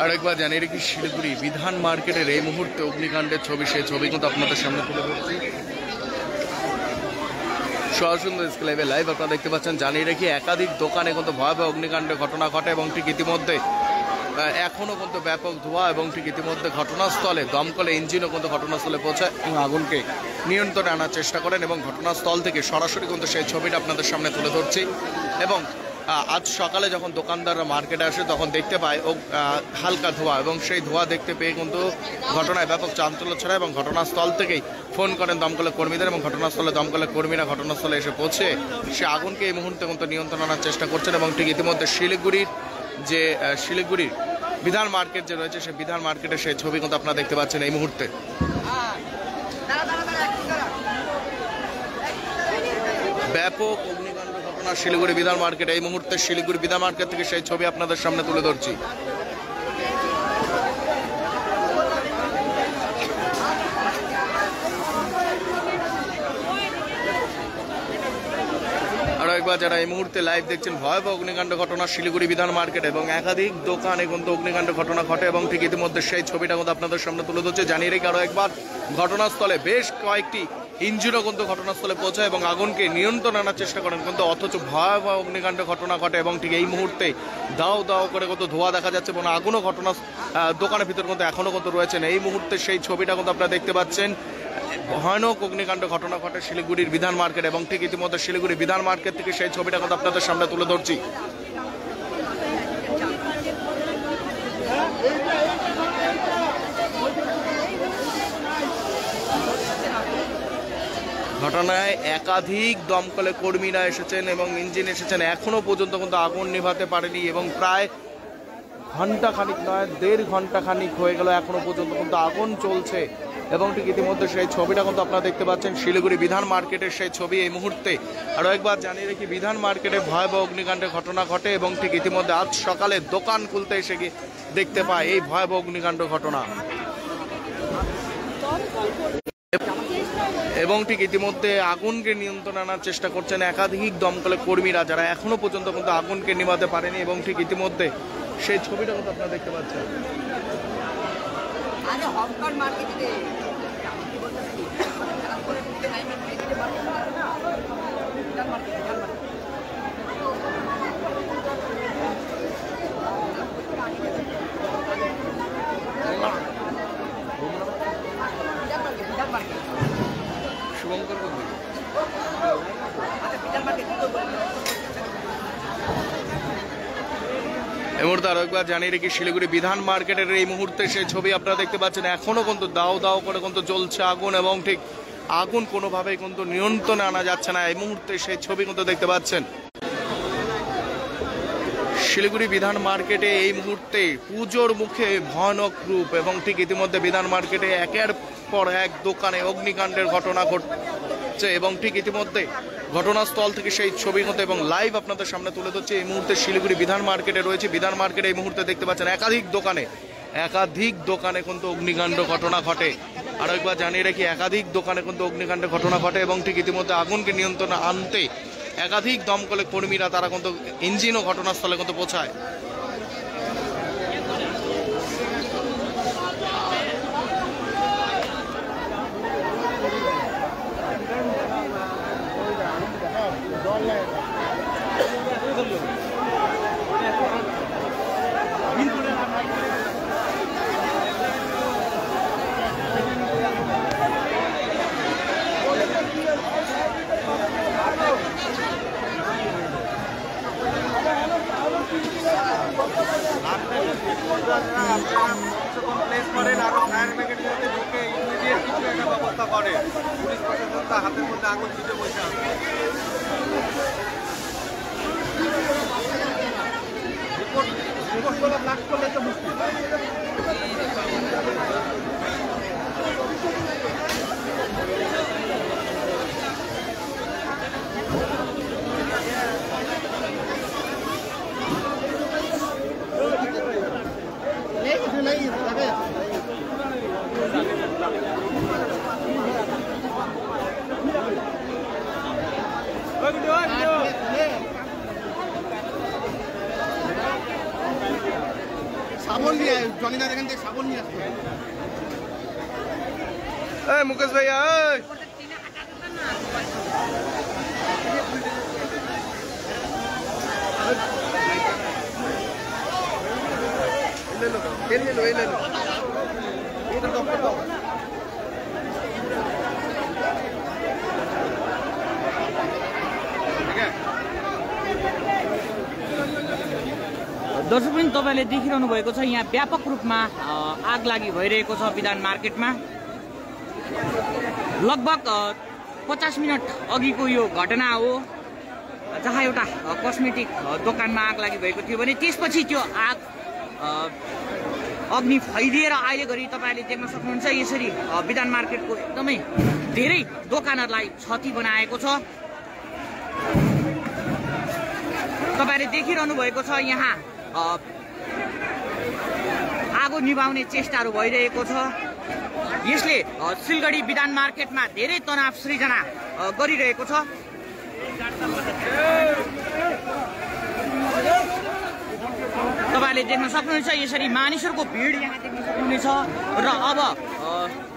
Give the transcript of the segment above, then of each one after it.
আরেকবার জানিয়ে রেখি শিলিগুড়ি বিধান মার্কেটের এই মুহূর্তে অগ্নিকাণ্ডের ছবি, সেই ছবি কিন্তু আপনাদের সামনে তুলে ধরছি সরাসরি স্ক্লাইভে লাইভ। আপনারা দেখতে পাচ্ছেন, জানিয়ে রেখি একাধিক দোকানে কিন্তু ভয়াবহ অগ্নিকাণ্ডের ঘটনা ঘটে এবং ঠিক ইতিমধ্যে এখনও কিন্তু ব্যাপক ধোঁয়া এবং ঠিক ইতিমধ্যে ঘটনাস্থলে দমকলে ইঞ্জিনও কিন্তু ঘটনাস্থলে পৌঁছায় এবং আগুনকে নিয়ন্ত্রণে আনার চেষ্টা করেন এবং ঘটনাস্থল থেকে সরাসরি কিন্তু সেই ছবিটা আপনাদের সামনে তুলে ধরছি। এবং আজ সকালে যখন দোকানদাররা মার্কেটে আসে তখন দেখতে পায় হালকা ধোঁয়া এবং সেই ধোঁয়া দেখতে পেয়ে কিন্তু ঘটনায় ব্যাপক চাঞ্চল্য ছড়ায় এবং ঘটনাস্থল থেকেই ফোন করেন দমকলের কর্মীদের এবং ঘটনাস্থলে দমকলের কর্মীরা ঘটনাস্থলে এসে পৌঁছে সে আগুনকে এই মুহূর্তে কিন্তু নিয়ন্ত্রণ আনার চেষ্টা করছেন এবং ঠিক ইতিমধ্যে শিলিগুড়ির বিধান মার্কেট যে রয়েছে সেই বিধান মার্কেটের সেই ছবি কিন্তু আপনারা দেখতে পাচ্ছেন এই মুহূর্তে। ব্যাপক অগ্নিকাণ্ড ঘটনা শিলিগুড়ি বিধান মার্কেট, এই মুহূর্তে শিলিগুড়ি বিধান মার্কেট থেকে সেই ছবি আপনাদের সামনে তুলে ধরছি। আরো একবার যারা এই মুহূর্তে লাইভ দেখছেন, ভয়াবহ অগ্নিকাণ্ড ঘটনা শিলিগুড়ি বিধান মার্কেট এবং একাধিক দোকানে কিন্তু অগ্নিকাণ্ড ঘটনা ঘটে এবং ঠিক ইতিমধ্যে সেই ছবিটা কিন্তু আপনাদের সামনে তুলে ধরছে। জানিয়ে রেখে আরো একবার ঘটনাস্থলে বেশ কয়েকটি ইঞ্জিনও কিন্তু ঘটনাস্থলে পৌঁছায় এবং আগুনকে নিয়ন্ত্রণ আনার চেষ্টা করেন, কিন্তু অথচ ভয়াবহ অগ্নিকাণ্ড ঘটনা ঘটে এবং ঠিক এই মুহূর্তে দাও দাও করে কত ধোঁয়া দেখা যাচ্ছে এবং আগুনও দোকানের ভিতর কিন্তু এখনও কিন্তু রয়েছেন। এই মুহূর্তে সেই ছবিটা কিন্তু আপনারা দেখতে পাচ্ছেন। ভয়ানক অগ্নিকাণ্ড ঘটনা ঘটে শিলিগুড়ির বিধান মার্কেট এবং ঠিক ইতিমধ্যে শিলিগুড়ি বিধান মার্কেট থেকে সেই ছবিটা কিন্তু আপনাদের সামনে তুলে ধরছি। ঘটনায় একাধিক দমকলে কর্মীরা এসেছেন এবং ইঞ্জিন এসেছেন, এখনো পর্যন্ত কিন্তু আগুন নিভাতে পারেনি এবং প্রায় ঘন্টাখানিক নয় 1.5 ঘন্টা খানিক হয়ে গেল এখনো পর্যন্ত কিন্তু আগুন চলছে এবং ঠিক ইতিমধ্যে সেই ছবিটা কিন্তু আপনারা দেখতে পাচ্ছেন শিলিগুড়ি বিধান মার্কেটের সেই ছবি এই মুহূর্তে। আরও একবার জানিয়ে রেখি, বিধান মার্কেটে ভয়াবহ অগ্নিকাণ্ডের ঘটনা ঘটে এবং ঠিক ইতিমধ্যে আজ সকালে দোকান খুলতে এসে গিয়ে দেখতে পায় এই ভয়াবহ অগ্নিকাণ্ড ঘটনা এবং ঠিক ইতিমধ্যে আগুনকে নিয়ন্ত্রণে আনার চেষ্টা করছেন একাধিক দমকলের কর্মীরা, যারা এখনো পর্যন্ত কিন্তু আগুনকে নিভাতে পারেনি এবং ঠিক ইতিমধ্যে সেই ছবিটা কিন্তু আপনারা দেখতে পাচ্ছেন। এই মুহূর্তে আরো একবার জানিয়ে রেখি, শিলিগুড়ি বিধান মার্কেটের এই মুহূর্তে সেই ছবি আপনারা দেখতে পাচ্ছেন। এখনো কিন্তু দাও দাও করে কিন্তু জ্বলছে আগুন এবং ঠিক আগুন কোনোভাবেই কিন্তু নিয়ন্ত্রণে আনা যাচ্ছে না। এই মুহূর্তে সেই ছবি কিন্তু দেখতে পাচ্ছেন শিলিগুড়ি বিধান মার্কেটে এই মুহূর্তে পুজোর মুখে ভয়ানক রূপ এবং ঠিক ইতিমধ্যে বিধান মার্কেটে একের পর এক দোকানে অগ্নিকাণ্ডের ঘটনা ঘটছে এবং ঠিক ইতিমধ্যে ঘটনাস্থল থেকে সেই ছবি মতো এবং লাইভ আপনাদের সামনে তুলে ধরছে। এই মুহূর্তে শিলিগুড়ি বিধান মার্কেটে রয়েছে। বিধান মার্কেটে এই মুহূর্তে দেখতে পাচ্ছেন একাধিক দোকানে কিন্তু অগ্নিকাণ্ড ঘটনা ঘটে। আর একবার জানিয়ে রাখি, একাধিক দোকানে কিন্তু অগ্নিকাণ্ডের ঘটনা ঘটে এবং ঠিক ইতিমধ্যে আগুনকে নিয়ন্ত্রণে আনতে একাধিক দমকলের কর্মীরা তারা কিন্তু ইঞ্জিনও ঘটনাস্থলে কিন্তু পৌঁছায়। পুলিশ প্রশাসন তার হাতের মধ্যে আগুন দিতে বসে আছে। রিপোর্ট ব্লাস্ট করলে তো মুশকিল। শাবল নিয়ে জনিদার এখান থেকে শাবল নিয়ে আসতো। এই মুকেশ ভাইয়া এই ले लो ये ले लो इधर दो दर्शकवृन्द तपाईले देखिरहनु भएको छ यहाँ व्यापक रूपमा आग लागि भइरहेको छ विधान मार्केटमा। लगभग 50 मिनट अघिको यो घटना हो जहाँ एउटा कस्मेटिक दोकानमा आग लागि भएको थियो भने त्यसपछि त्यो आग अग्नि फैलिएर अहिले घरि तपाईले देख्न सक्नुहुन्छ यसरी विधान मार्केटको एकदमै धेरै दोकानहरूलाई क्षति बनाएको छ। तपाईले देखिरहनु भएको छ यहाँ आगो निभाउने चेष्टाहरू भइरहेको छ। यसले सिलगढी विधान मार्केटमा धेरै तनाव सृजना गरिरहेको छ। तपाईले देख्न सक्नुहुन्छ यसरी मानिसहरूको भिड यहाँ देख्न सक्नुहुनेछ र अब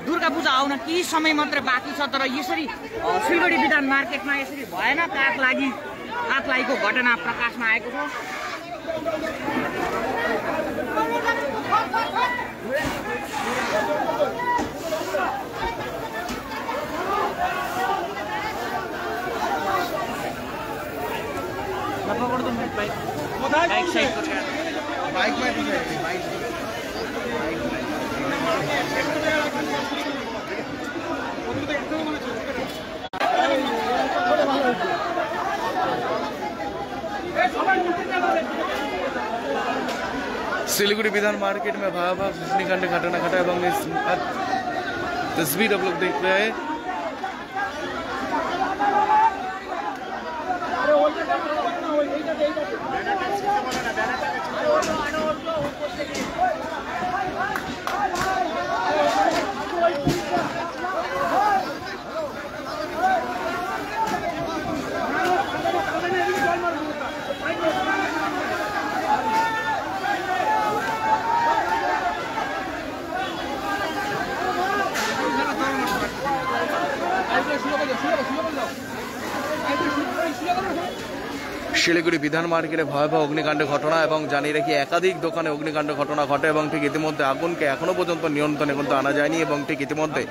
दुर्गा पूजा आउन केही समय मात्र बाँकी छ तर यसरी सिलगढी विधान मार्केटमा यसरी भयानक आग लागेको घटना प्रकाशमा आएको छ। बाइक में भी है बाइक सिलीगुड़ी विधान मार्केट में भयावह अग्निकांड घटना घटा एवं इस तस्वीर आप लोग देख रहे हैं। শিলিগুড়ি বিধান মার্কেটে ভয়াবহ অগ্নিকাণ্ডের ঘটনা এবং জানিয়ে রাখি একাধিক দোকানে অগ্নিকাণ্ডের ঘটনা ঘটে এবং ঠিক ইতিমধ্যে আগুনকে এখনো পর্যন্ত নিয়ন্ত্রণে কিন্তু আনা যায়নি এবং ঠিক ইতিমধ্যে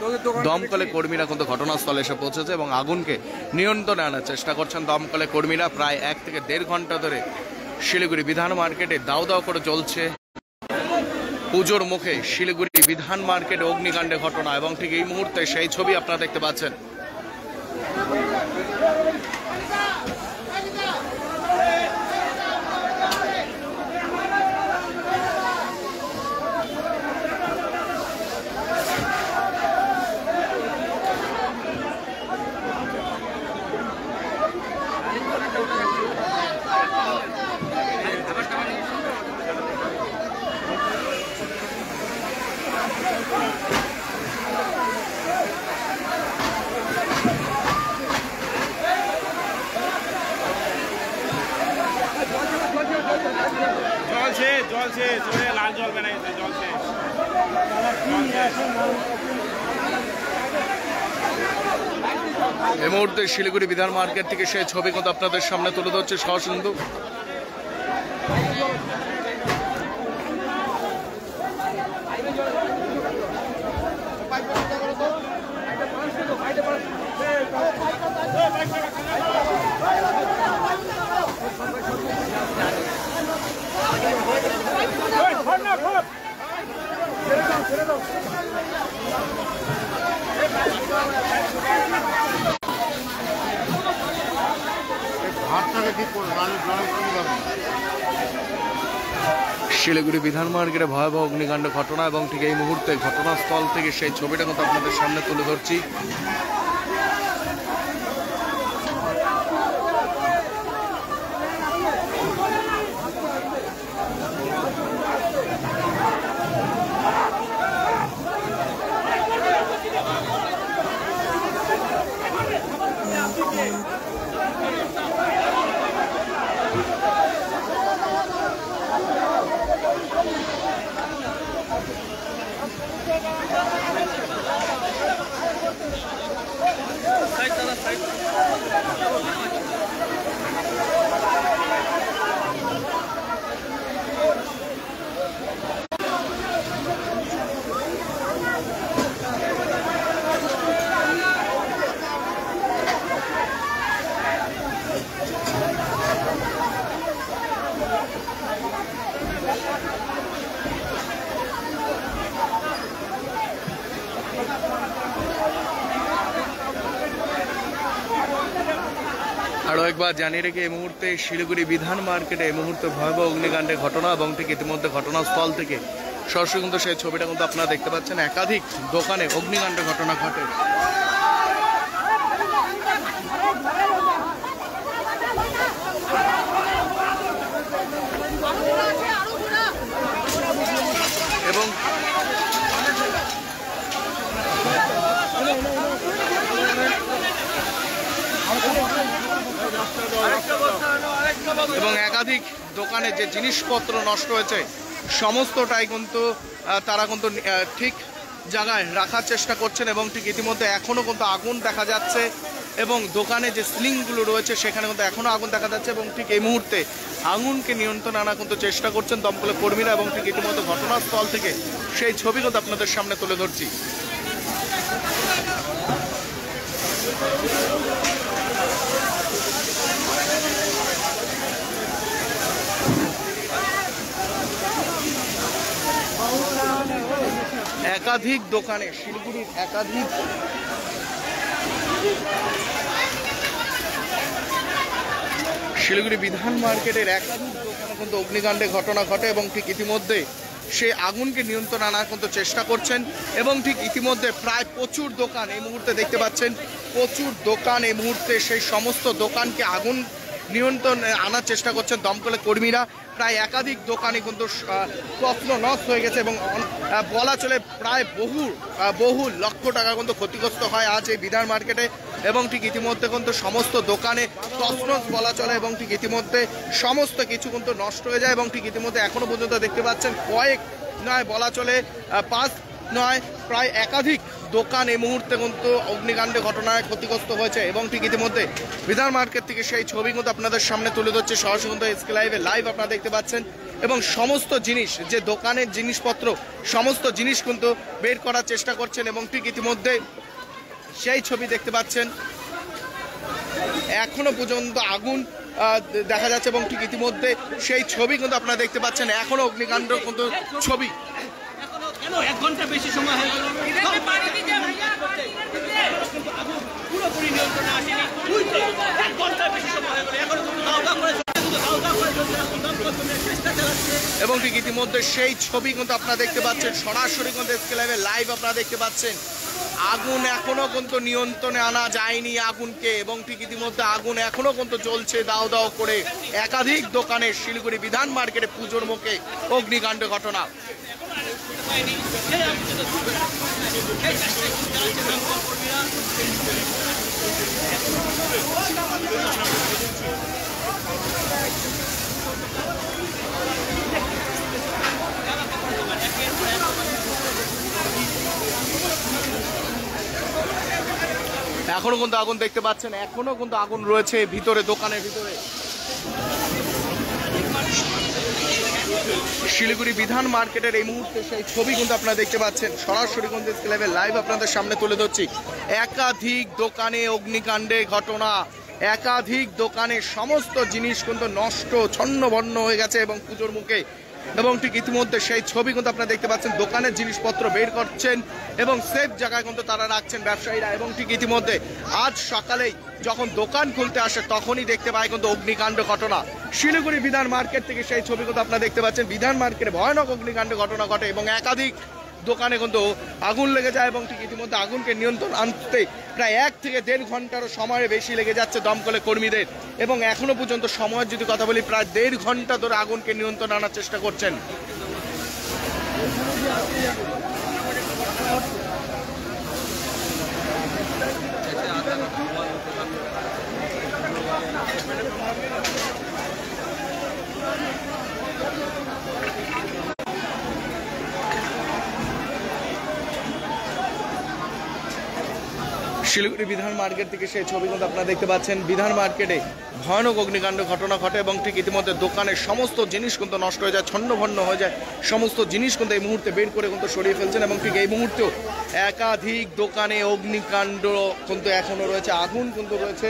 দমকলে কর্মীরা কিন্তু ঘটনাস্থলে এসে পৌঁছেছে এবং আগুনকে নিয়ন্ত্রণে আনার চেষ্টা করছেন দমকলে কর্মীরা। প্রায় 1 থেকে 1.5 ঘন্টা ধরে শিলিগুড়ি বিধান মার্কেটে দাউ দাউ করে চলছে পুজোর মুখে শিলিগুড়ি বিধান মার্কেটে অগ্নিকাণ্ডের ঘটনা এবং ঠিক এই মুহূর্তে সেই ছবি আপনারা দেখতে পাচ্ছেন। জল শেষ লাল জল বানাইছে জল শেষ। এই মুহূর্তে শিলিগুড়ি বিধান মার্কেট থেকে সেই ছবি কিন্তু আপনাদের সামনে তুলে ধরছে সহসিন্ধু। শিলিগুড়ি বিধান মার্কেটে ভয়াবহ অগ্নিকাণ্ড ঘটনা এবং ঠিক এই মুহূর্তে ঘটনাস্থল থেকে সেই ছবিটা কিন্তু আপনাদের সামনে তুলে ধরছি। একবার জানিয়ে রেখে এই মুহূর্তে শিলিগুড়ি বিধান মার্কেটে এই মুহূর্তে ভয়াবহ অগ্নিকাণ্ডের ঘটনা এবং ঠিক ইতিমধ্যে ঘটনাস্থল থেকে সরাসরি কিন্তু সেই ছবিটা কিন্তু আপনারা দেখতে পাচ্ছেন। একাধিক দোকানে অগ্নিকাণ্ডের ঘটনা ঘটে। এবং একাধিক দোকানে যে জিনিসপত্র নষ্ট হয়েছে সমস্তটাই কিন্তু তারা কিন্তু ঠিক জায়গায় রাখার চেষ্টা করছেন এবং ঠিক ইতিমধ্যে এখনও কিন্তু আগুন দেখা যাচ্ছে এবং দোকানে যে সিলিংগুলো রয়েছে সেখানে কিন্তু এখনও আগুন দেখা যাচ্ছে এবং ঠিক এই মুহূর্তে আগুনকে নিয়ন্ত্রণে আনার কিন্তু চেষ্টা করছেন দমকলের কর্মীরা এবং ঠিক ইতিমধ্যে ঘটনাস্থল থেকে সেই ছবি কিন্তু আপনাদের সামনে তুলে ধরছি। একাধিক দোকানে শিলিগুড়ির শিলিগুড়ি বিধান মার্কেটের একাধিক দোকানে কিন্তু অগ্নিকাণ্ডের ঘটনা ঘটে এবং ঠিক ইতিমধ্যে সেই আগুনকে নিয়ন্ত্রণ আনার কিন্তু চেষ্টা করছেন এবং ঠিক ইতিমধ্যে প্রায় প্রচুর দোকান এই মুহূর্তে দেখতে পাচ্ছেন, প্রচুর দোকান এই মুহূর্তে সেই সমস্ত দোকানকে আগুন নিয়ন্ত্রণ আনার চেষ্টা করছেন দমকলের কর্মীরা। প্রায় একাধিক দোকানে কিন্তু তছনছ নষ্ট হয়ে গেছে এবং বলা চলে প্রায় বহু লক্ষ টাকা কিন্তু ক্ষতিগ্রস্ত হয় আজ এই বিধান মার্কেটে এবং ঠিক ইতিমধ্যে কিন্তু সমস্ত দোকানে তছনছ বলা চলে এবং ঠিক ইতিমধ্যে সমস্ত কিছু কিন্তু নষ্ট হয়ে যায় এবং ঠিক ইতিমধ্যে এখনো পর্যন্ত দেখতে পাচ্ছেন কয়েক নয় বলা চলে 5 নয় প্রায় একাধিক দোকান এই মুহূর্তে কিন্তু অগ্নিকাণ্ডের ঘটনায় ক্ষতিগ্রস্ত হয়েছে এবং ঠিক ইতিমধ্যে বিধান মার্কেট থেকে সেই ছবি কিন্তু আপনাদের সামনে তুলে ধরছে সরাসরি কিন্তু এসকে লাইভ আপনারা দেখতে পাচ্ছেন এবং সমস্ত জিনিস যে দোকানের জিনিসপত্র সমস্ত জিনিস কিন্তু বের করার চেষ্টা করছেন এবং ঠিক ইতিমধ্যে সেই ছবি দেখতে পাচ্ছেন। এখনো পর্যন্ত আগুন দেখা যাচ্ছে এবং ঠিক ইতিমধ্যে সেই ছবি কিন্তু আপনারা দেখতে পাচ্ছেন। এখনো অগ্নিকাণ্ড কিন্তু ছবি এক ঘন্টা বেশি সময় হয়ে গেল পুরোপুরি নিয়ন্ত্রণে আসেনি, 1 ঘন্টা বেশি সময় হয়ে গেল এখনো এবং ঠিক ইতিমধ্যে সেই ছবি কিন্তু আপনারা দেখতে পাচ্ছেন সরাসরি কিন্তু এসকে লাইভ আপনারা দেখতে পাচ্ছেন। আগুন এখনো কিন্তু নিয়ন্ত্রণে আনা যায়নি আগুনকে এবং ঠিক ইতিমধ্যে আগুন এখনো কিন্তু জ্বলছে দাও দাও করে একাধিক দোকানে শিলিগুড়ি বিধান মার্কেটে পুজোর মুখে অগ্নিকাণ্ড ঘটনা। এখনো কিন্তু আগুন দেখতে পাচ্ছেন, এখনো কিন্তু আগুন রয়েছে ভিতরে দোকানের ভিতরে। শিলিগুড়ি বিধান মার্কেটের এই মুহূর্তে সেই ছবি কিন্তু আপনারা দেখতে পাচ্ছেন সরাসরি কিন্তু লাইভ আপনাদের সামনে তুলে ধরছি। একাধিক দোকানে অগ্নিকাণ্ডে ঘটনা, একাধিক দোকানে সমস্ত জিনিস কিন্তু নষ্ট ছন্নভন্ন হয়ে গেছে এবং পুজোর মুখে এবং ঠিক ইতিমধ্যে সেই ছবি কিন্তু আপনারা দেখতে পাচ্ছেন। দোকানের জিনিসপত্র বের করছেন এবং সেফ জায়গায় কিন্তু তারা রাখছেন ব্যবসায়ীরা এবং ঠিক ইতিমধ্যে আজ সকালেই যখন দোকান খুলতে আসে তখনই দেখতে পায় কিন্তু অগ্নিকাণ্ড ঘটনা। শিলিগুড়ি বিধান মার্কেট থেকে সেই ছবি কিন্তু আপনারা দেখতে পাচ্ছেন। বিধান মার্কেটে ভয়ানক অগ্নিকাণ্ড ঘটনা ঘটে এবং একাধিক দোকানে কিন্তু আগুন লেগে যায় এবং ঠিক ইতিমধ্যে আগুনকে নিয়ন্ত্রণ আনতে প্রায় 1 থেকে 1.5 ঘন্টারও সময় বেশি লেগে যাচ্ছে দমকলের কর্মীদের এবং এখনো পর্যন্ত সময়ের যদি কথা বলি প্রায় 1.5 ঘন্টা ধরে আগুনকে নিয়ন্ত্রণ আনার চেষ্টা করছেন। শিলিগুড়ি বিধান মার্কেট থেকে সেই ছবি কিন্তু আপনারা দেখতে পাচ্ছেন। বিধান মার্কেটে ভয়ানক অগ্নিকাণ্ড ঘটনা ঘটে এবং ঠিক ইতিমধ্যে দোকানের সমস্ত জিনিস কিন্তু নষ্ট হয়ে যায়, ছন্নভন্ন হয়ে যায়। সমস্ত জিনিস কিন্তু এই মুহূর্তে বের করে কিন্তু সরিয়ে ফেলছেন এবং ঠিক এই মুহূর্তেও একাধিক দোকানে অগ্নিকাণ্ড কিন্তু এখনো রয়েছে, আগুন কিন্তু রয়েছে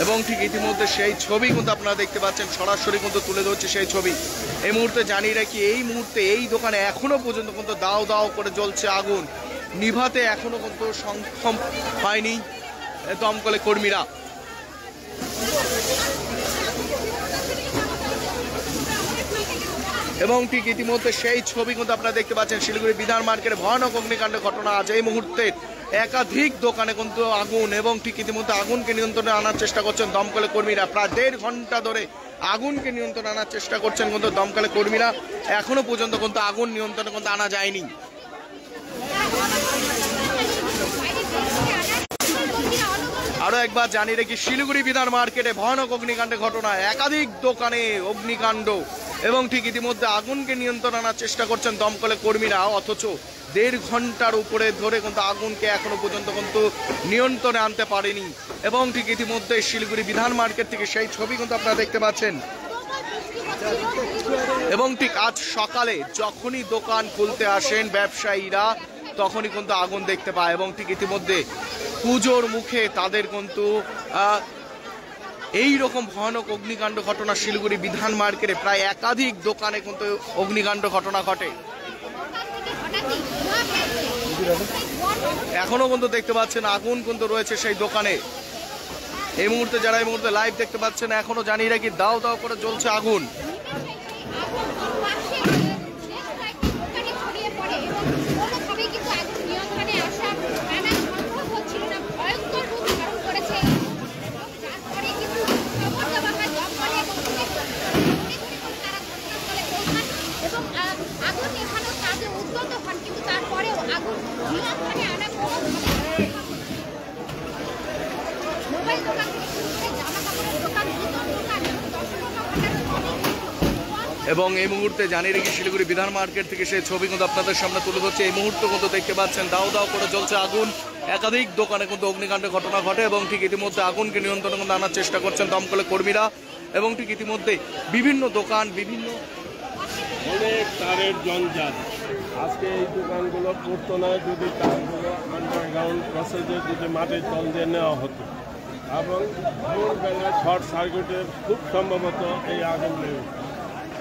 এবং ঠিক ইতিমধ্যে সেই ছবি কিন্তু আপনারা দেখতে পাচ্ছেন সরাসরি কিন্তু তুলে ধরছে সেই ছবি। এই মুহূর্তে জানিয়ে রাখি এই মুহূর্তে এই দোকানে এখনো পর্যন্ত কিন্তু দাও দাও করে জ্বলছে আগুন, নিভাতে এখনো কিন্তু সক্ষম হয়নি দমকলে কর্মীরা। এবং ঠিক ইতিমধ্যে সেই ছবি কিন্তু আপনারা দেখতে পাচ্ছেন শিলিগুড়ি বিধান মার্কেটে ভয়ানক অগ্নিকাণ্ডের ঘটনা। আজ এই মুহূর্তে একাধিক দোকানে কিন্তু আগুন, এবং ঠিক ইতিমধ্যে আগুনকে নিয়ন্ত্রণে আনার চেষ্টা করছেন দমকলে কর্মীরা। প্রায় 1.5 ঘন্টা ধরে আগুনকে নিয়ন্ত্রণে আনার চেষ্টা করছেন কিন্তু দমকলে কর্মীরা। এখনো পর্যন্ত কিন্তু আগুন নিয়ন্ত্রণে কিন্তু আনা যায়নি। আরো একবার জানিয়ে রেখি, শিলিগুড়ি বিধান মার্কেটে ভয়ানক অগ্নিকাণ্ডের ঘটনা, একাধিক দোকানে অগ্নিকাণ্ড, এবং ঠিক ইতিমধ্যে আগুনকে নিয়ন্ত্রণ আনার চেষ্টা করছেন দমকলে কর্মীরা। অথচ 1.5 ঘন্টার উপরে ধরে কিন্তু আগুনকে এখনো পর্যন্ত কিন্তু নিয়ন্ত্রণে আনতে পারেনি। এবং ঠিক ইতিমধ্যে শিলিগুড়ি বিধান মার্কেট থেকে সেই ছবি কিন্তু আপনারা দেখতে পাচ্ছেন। এবং ঠিক আজ সকালে যখনই দোকান খুলতে আসেন ব্যবসায়ীরা, তখনই কিন্তু আগুন দেখতে পায়। এবং ঠিক ইতিমধ্যে পুজোর মুখে তাদের কিন্তু এই রকম ভয়ানক অগ্নিকাণ্ড ঘটনা শিলিগুড়ি বিধান মার্কেটে প্রায় একাধিক দোকানে কিন্তু অগ্নিকাণ্ড ঘটনা ঘটে। এখনো কিন্তু দেখতে পাচ্ছেন আগুন কিন্তু রয়েছে সেই দোকানে। এই মুহূর্তে যারা এই মুহূর্তে লাইভ দেখতে পাচ্ছেন, এখনো জানিয়ে রাখি দাও দাও করে জ্বলছে আগুন। এবং এই মুহূর্তে জানিয়ে রেখে শিলিগুড়ি বিধান মার্কেট থেকে সেই ছবি কিন্তু আপনাদের সামনে তুলে ধরছে। এই মুহূর্তে কিন্তু দেখতে পাচ্ছেন দাও দাও করে জ্বলছে আগুন। একাধিক দোকানে কিন্তু অগ্নিকাণ্ডের ঘটনা ঘটে, এবং ঠিক ইতিমধ্যে আগুনকে নিয়ন্ত্রণে কিন্তু আনার চেষ্টা করছেন দমকলে কর্মীরা। এবং ঠিক ইতিমধ্যে বিভিন্ন দোকান, বিভিন্ন অনেক তারের জঞ্জাল। আজকে এই দোকানগুলো পড়তো না যদি তারগুলো আন্ডারগ্রাউন্ড প্রসেসে যদি মাটির তল দিয়ে নেওয়া হতো, এবং ভোরবেলা শর্ট সার্কিটের খুব সম্ভবত এই আগুন লেগে,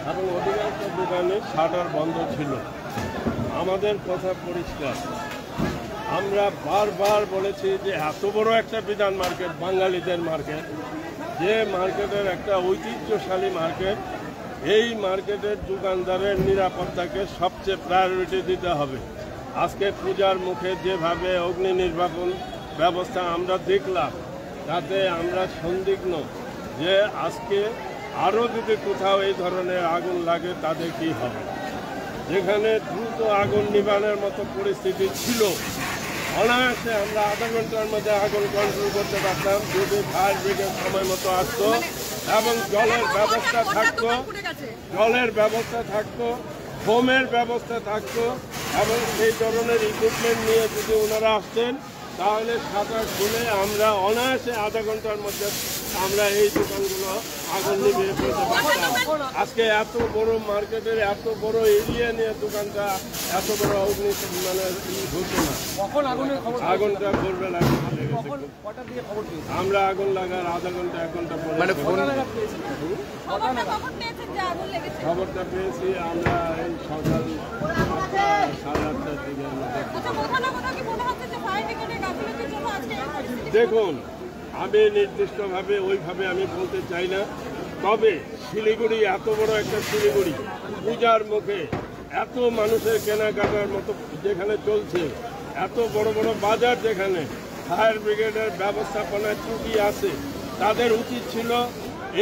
এবং অধিকাংশ দোকানে শাটার বন্ধ ছিল। আমাদের কথা পরিষ্কার, আমরা বারবার বলেছি যে এত বড় একটা বিধান মার্কেট, বাঙালিদের মার্কেট, যে মার্কেটের একটা ঐতিহ্যশালী মার্কেট, এই মার্কেটের দোকানদারের নিরাপত্তাকে সবচেয়ে প্রায়োরিটি দিতে হবে। আজকে পূজার মুখে যেভাবে অগ্নি নির্বাপন ব্যবস্থা আমরা দেখলাম, তাতে আমরা সন্দিগ্ধ যে আজকে আরও যদি কোথাও এই ধরনের আগুন লাগে তাদের কী হবে। যেখানে দ্রুত আগুন নিবানোর মতো পরিস্থিতি ছিল, অনায়াসে আমরা আধা ঘন্টার মধ্যে আগুন কন্ট্রোল করতে পারতাম যদি ফায়ার ব্রিগেড সময় মতো আসতো এবং জলের ব্যবস্থা থাকতো, ফোমের ব্যবস্থা থাকতো, এবং সেই ধরনের ইকুইপমেন্ট নিয়ে যদি ওনারা আসতেন, তাহলে শাটার খুলে আমরা অনায়াসে আধা ঘন্টার মধ্যে আমরা এই দোকানগুলো আগুন নিভিয়ে ফেলতে পারতাম। আজকে এত বড় মার্কেটের এত বড় এরিয়া নিয়ে দোকানটা এত বড় অগ্নি মানে হতো না। আগুনটা ভোরবেলা আমরা আগুন লাগার আধা ঘন্টা 1 ঘন্টা পরে মানে খবরটা পেয়েছি আমরা এই সকাল 8:30টার দিকে। দেখুন, আমি নির্দিষ্টভাবে ওইভাবে আমি বলতে চাই না, তবে শিলিগুড়ি এত বড় একটা শিলিগুড়ি, পূজার মুখে এত মানুষের কেনাকাটার মতো যেখানে চলছে, এত বড় বড় বাজার যেখানে ফায়ার ব্রিগেডের ব্যবস্থাপনার ত্রুটি আছে, তাদের উচিত ছিল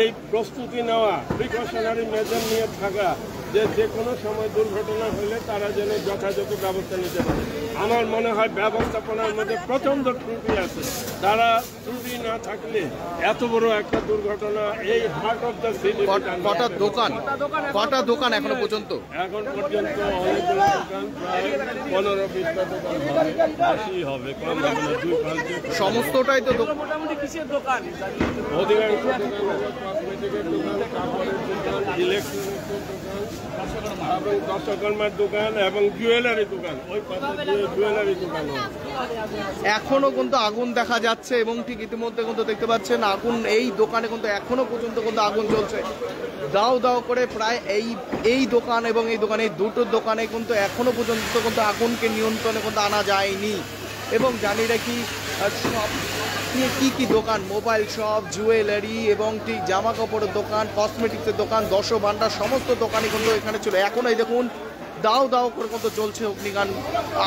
এই প্রস্তুতি নেওয়া, প্রিকশনারি মেজার নিয়ে থাকা, যে কোনো সময় দুর্ঘটনা হলে তারা যেন যথাযথ ব্যবস্থা নিতে পারে। আমার মনে হয় ব্যবস্থাপনার মধ্যে প্রচণ্ড ত্রুটি আছে। তারা ত্রুটি না থাকলে এত বড় একটা দুর্ঘটনা এই হার্ট অফ দ্য সিটি। কটা দোকান এখনো পর্যন্ত? এখন পর্যন্ত অনেকগুলো দোকান, প্রায় 15-20টা দোকান হবে, বেশি হবে, কম হবে না, 2-5 সমস্তটাই তো মোটামুটি কিসের দোকান? অধিকাংশ দোকান হলো কসমেটিকের দোকান, কাপড়ের দোকান, ইলেকট্রনিক্সের দোকান, এবং দশকর্মার দোকান এবং জুয়েলারি দোকান। ওই পাশে জুয়েলারি দোকান এখনো কিন্তু আগুন দেখা যাচ্ছে, এবং ঠিক ইতিমধ্যে কিন্তু দেখতে পাচ্ছেন আগুন এই দোকানে কিন্তু এখনো পর্যন্ত কিন্তু আগুন জ্বলছে দাও দাও করে। প্রায় এই দোকান এবং এই দোকানে, এই দুটো দোকানে কিন্তু এখনো পর্যন্ত কিন্তু আগুনকে নিয়ন্ত্রণে কিন্তু আনা যায়নি। এবং জানি রাখি সব নিয়ে কি দোকান, মোবাইল শপ, জুয়েলারি এবং ঠিক জামা কাপড়ের দোকান, কসমেটিক্সের দোকান, দশ ভান্ডার সমস্ত দোকানই কিন্তু এখানে ছিল। এখন এই দেখুন দাও দাও করে কিন্তু চলছে অগ্নিকাণ্ড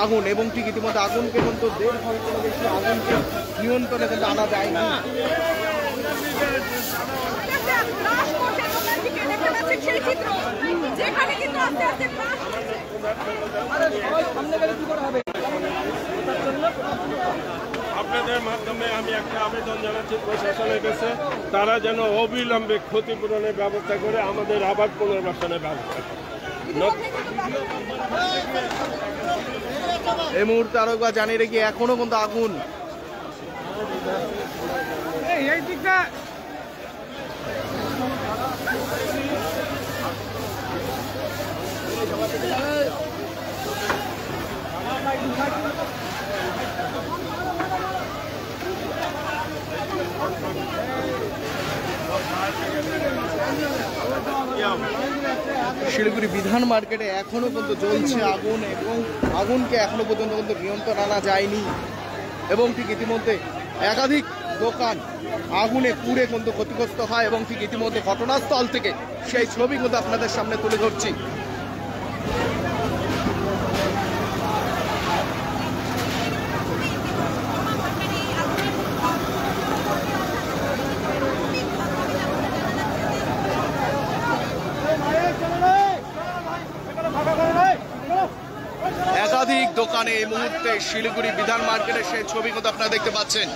আগুন এবং ঠিক ইতিমধ্যে আগুনকে কিন্তু 1.5 ঘন্টা বেশি আগুনকে নিয়ন্ত্রণে কিন্তু আনা যায় না। আপনাদের মাধ্যমে আমি একটা আবেদন জানাচ্ছি প্রশাসনের কাছে, তারা যেন অবিলম্বে ক্ষতিপূরণের ব্যবস্থা করে আমাদের আবার পুনর্বাসনের ব্যবস্থা করে। এই মুহূর্তে আরো একবার জানিয়ে রেখে এখনো কিন্তু আগুন শিলিগুড়ি বিধান মার্কেটে এখনো কিন্তু জ্বলছে আগুন এবং আগুনকে এখনো পর্যন্ত কিন্তু নিয়ন্ত্রণ আনা যায়নি এবং ঠিক ইতিমধ্যে একাধিক দোকান আগুনে পুড়ে কিন্তু ক্ষতিগ্রস্ত হয় এবং ঠিক ইতিমধ্যে ঘটনাস্থল থেকে সেই ছবি কিন্তু আপনাদের সামনে তুলে ধরছি। একাধিক দোকানে এই মুহূর্তে শিলিগুড়ি বিধান মার্কেটের সেই ছবি কিন্তু আপনারা দেখতে পাচ্ছেন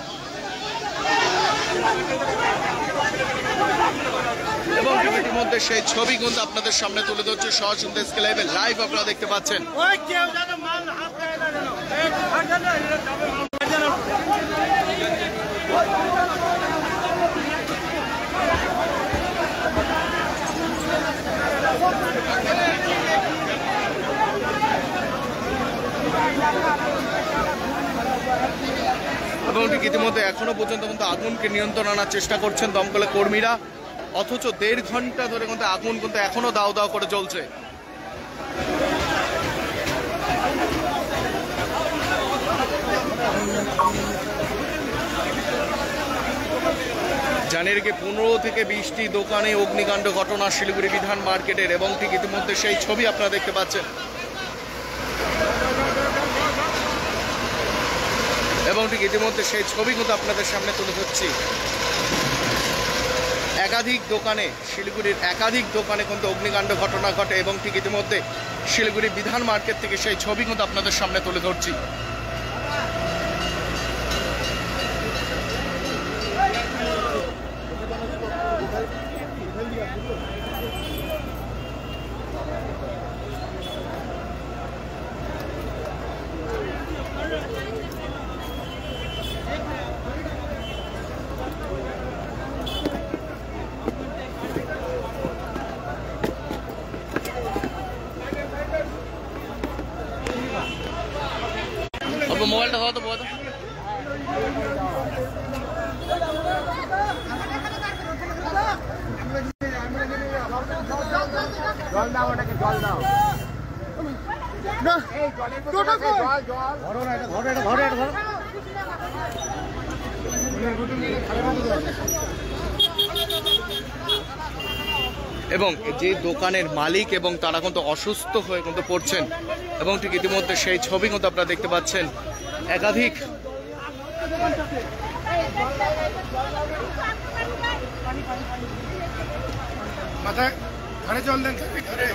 এবং ইতিমধ্যে সেই ছবি কিন্তু আপনাদের সামনে তুলে ধরছে সরাসরি দেশকে লাইভ আপনারা দেখতে পাচ্ছেন। এবং ঠিক ইতিমধ্যে এখনো পর্যন্ত কিন্তু আগুনকে নিয়ন্ত্রণ আনার চেষ্টা করছেন দমকলের কর্মীরা, অথচ 1.5 ঘন্টা ধরে কিন্তু আগুন কিন্তু এখনো দাও দাও করে জ্বলছে। জানিয়ে রেখে 15 থেকে 20টি দোকানে অগ্নিকাণ্ড ঘটনা শিলিগুড়ি বিধান মার্কেটের এবং ঠিক ইতিমধ্যে সেই ছবি আপনারা দেখতে পাচ্ছেন এবং ঠিক ইতিমধ্যে সেই ছবি কিন্তু আপনাদের সামনে তুলে ধরছি। একাধিক দোকানে শিলিগুড়ির একাধিক দোকানে কিন্তু অগ্নিকাণ্ড ঘটনা ঘটে এবং ঠিক ইতিমধ্যে শিলিগুড়ি বিধান মার্কেট থেকে সেই ছবি কিন্তু আপনাদের সামনে তুলে ধরছি। মোবাইলটা হওয়া তো বহুত জল দাও, ওটাকে জল দাও না, জল ধরো না, এটা ধরো, এটা ধরো, এটা ধরো। এবং যে দোকানের মালিক এবং তারা কিন্তু অসুস্থ হয়ে কিন্তু পড়ছেন এবং ঠিক ইতিমধ্যে সেই ছবি কিন্তু আপনারা দেখতে পাচ্ছেন। একাধিক মাথায় ঘরে জল দেন, ঘরে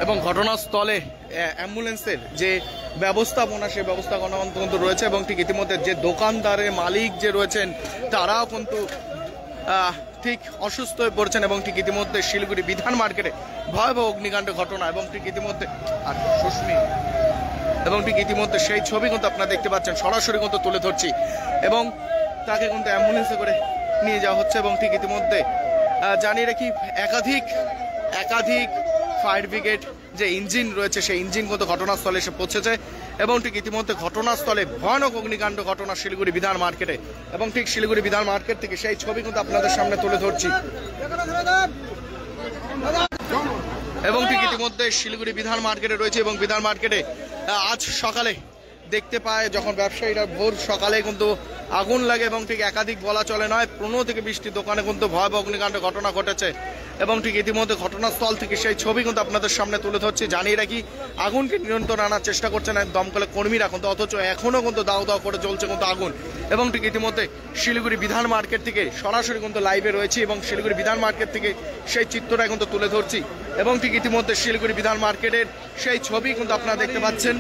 এবং ঘটনাস্থলে অ্যাম্বুলেন্সের যে ব্যবস্থাপনা সেই ব্যবস্থাপনা কিন্তু রয়েছে এবং ঠিক ইতিমধ্যে যে দোকানদারের মালিক যে রয়েছেন তারাও কিন্তু ঠিক অসুস্থ হয়ে পড়ছেন এবং ঠিক ইতিমধ্যে শিলিগুড়ি বিধান মার্কেটে ভয়াবহ অগ্নিকাণ্ড ঘটনা এবং ঠিক ইতিমধ্যে আর সুস্মি এবং ঠিক ইতিমধ্যে সেই ছবি কিন্তু আপনারা দেখতে পাচ্ছেন, সরাসরি কিন্তু তুলে ধরছি এবং তাকে কিন্তু অ্যাম্বুলেন্সে করে নিয়ে যাওয়া হচ্ছে এবং ঠিক ইতিমধ্যে জানিয়ে রাখি একাধিক ফায়ার ব্রিগেড যে ইঞ্জিন রয়েছে সেই ইঞ্জিন কিন্তু ঘটনাস্থলে এসে পৌঁছেছে এবং ঠিক ইতিমধ্যে ঘটনাস্থলে ভয়ানক অগ্নিকাণ্ড ঘটনা শিলিগুড়ি বিধান মার্কেটে এবং ঠিক শিলিগুড়ি বিধান মার্কেট থেকে সেই ছবি কিন্তু আপনাদের সামনে তুলে ধরছি এবং ঠিক ইতিমধ্যে শিলিগুড়ি বিধান মার্কেটে রয়েছে এবং বিধান মার্কেটে আজ সকালে দেখতে পায় যখন ব্যবসায়ীরা ভোর সকালে কিন্তু আগুন লাগে এবং ঠিক একাধিক বলা চলে নয় 15 থেকে 20টি দোকানে কিন্তু ভয়াবহ অগ্নিকাণ্ড ঘটনা ঘটেছে এবং ঠিক ইতিমধ্যে ঘটনাস্থল থেকে সেই ছবি কিন্তু আপনাদের সামনে তুলে ধরছি। জানিয়ে রাখি আগুনকে নিয়ন্ত্রণে আনার চেষ্টা করছেন দমকলের কর্মীরা কিন্তু, অথচ এখনও কিন্তু দাও দাও করে জ্বলছে কিন্তু আগুন। এবং ঠিক ইতিমধ্যে শিলিগুড়ি বিধান মার্কেট থেকে সরাসরি কিন্তু লাইভে রয়েছে এবং শিলিগুড়ি বিধান মার্কেট থেকে সেই চিত্রটা কিন্তু তুলে ধরছি এবং ঠিক ইতিমধ্যে শিলিগুড়ি বিধান মার্কেটের সেই ছবি কিন্তু আপনারা দেখতে পাচ্ছেন।